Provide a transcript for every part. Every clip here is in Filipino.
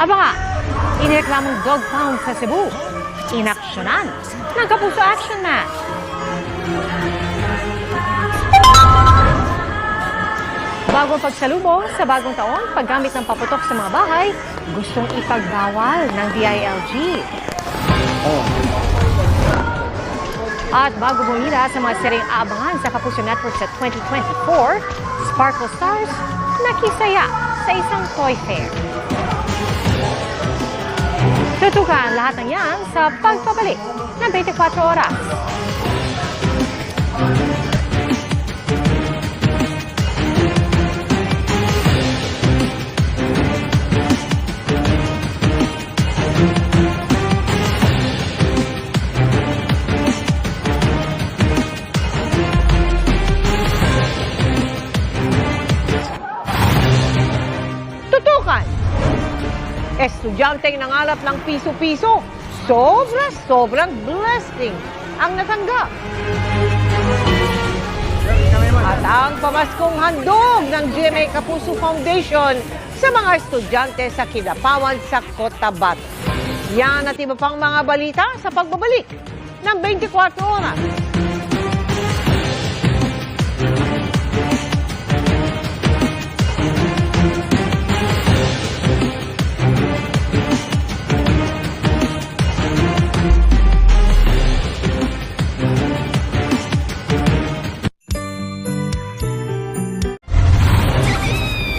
Aba nga, inireklamong dog pound sa Cebu. Inaksyonan ng Kapuso Action Man. Bagong pagsalubong sa bagong taon, paggamit ng paputok sa mga bahay, gustong ipagbawal ng DILG. At bago bumila sa mga seryeng aabangan sa Kapuso Network sa 2024, Sparkle Stars nakisaya sa isang toy fair. Tutukan lahat ng yan sa pagpabalik ng 24 oras. Tutukan! Estudyanteng nangalap ng piso-piso. Sobrang blessing ang natanggap. At ang pamaskong handog ng GMA Kapuso Foundation sa mga estudyante sa Kidapawan sa Cotabato. Yan at iba pang mga balita sa pagbabalik ng 24 oras.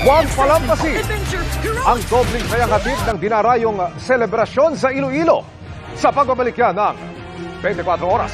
Huwag palampasin ang dobling sayang hatid ng dinarayong selebrasyon sa Iloilo sa pagbabalik yan ng 24 oras.